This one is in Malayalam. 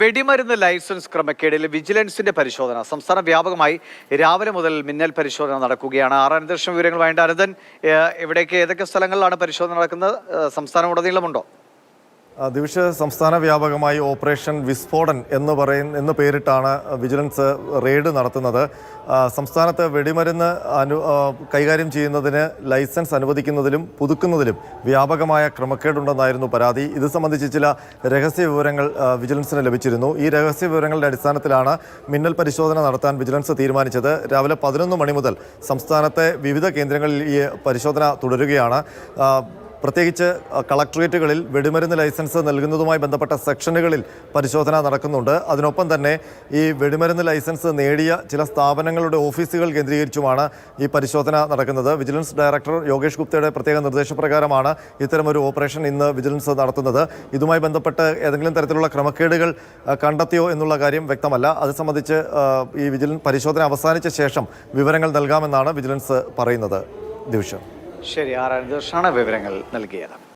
വെടിമരുന്ന് ലൈസൻസ് ക്രമക്കേടിൽ വിജിലൻസിന്റെ പരിശോധന സംസ്ഥാന വ്യാപകമായി രാവിലെ മുതൽ മിന്നൽ പരിശോധന നടക്കുകയാണ്. അനന്തരക്ഷ വിവരങ്ങൾ വേണ്ട അനന്തൻ, എവിടേക്ക് ഏതൊക്കെ സ്ഥലങ്ങളിലാണ് പരിശോധന നടക്കുന്നത്? സംസ്ഥാനം ഉടനീളമുണ്ടോ? സംസ്ഥാന വ്യാപകമായി ഓപ്പറേഷൻ വിസ്ഫോടൻ എന്ന് പേരിട്ടാണ് വിജിലൻസ് റെയ്ഡ് നടത്തുന്നത്. സംസ്ഥാനത്ത് വെടിമരുന്ന് കൈകാര്യം ചെയ്യുന്നതിന് ലൈസൻസ് അനുവദിക്കുന്നതിലും പുതുക്കുന്നതിലും വ്യാപകമായ ക്രമക്കേടുണ്ടെന്നായിരുന്നു പരാതി. ഇത് സംബന്ധിച്ച് ചില രഹസ്യ വിവരങ്ങൾ വിജിലൻസിന് ലഭിച്ചിരുന്നു. ഈ രഹസ്യ വിവരങ്ങളുടെ അടിസ്ഥാനത്തിലാണ് മിന്നൽ പരിശോധന നടത്താൻ വിജിലൻസ് തീരുമാനിച്ചത്. രാവിലെ 11 മണി മുതൽ സംസ്ഥാനത്തെ വിവിധ കേന്ദ്രങ്ങളിൽ ഈ പരിശോധന തുടരുകയാണ്. പ്രത്യേകിച്ച് കളക്ടറേറ്റുകളിൽ വെടിമരുന്ന് ലൈസൻസ് നൽകുന്നതുമായി ബന്ധപ്പെട്ട സെക്ഷനുകളിൽ പരിശോധന നടക്കുന്നുണ്ട്. അതിനൊപ്പം തന്നെ ഈ വെടിമരുന്ന് ലൈസൻസ് നേടിയ ചില സ്ഥാപനങ്ങളുടെ ഓഫീസുകൾ കേന്ദ്രീകരിച്ചുമാണ് ഈ പരിശോധന നടക്കുന്നത്. വിജിലൻസ് ഡയറക്ടർ യോഗേഷ് ഗുപ്തയുടെ പ്രത്യേക നിർദ്ദേശപ്രകാരമാണ് ഇത്തരമൊരു ഓപ്പറേഷൻ ഇന്ന് വിജിലൻസ് നടത്തുന്നത്. ഇതുമായി ബന്ധപ്പെട്ട് ഏതെങ്കിലും തരത്തിലുള്ള ക്രമക്കേടുകൾ കണ്ടെത്തിയോ എന്നുള്ള കാര്യം വ്യക്തമല്ല. അത് സംബന്ധിച്ച് ഈ വിജിലൻസ് പരിശോധന അവസാനിച്ച ശേഷം വിവരങ്ങൾ നൽകാമെന്നാണ് വിജിലൻസ് പറയുന്നത്. ദിവിഷ ശരി, അനന്തകൃഷ്ണനാണ് വിവരങ്ങൾ നൽകിയത്.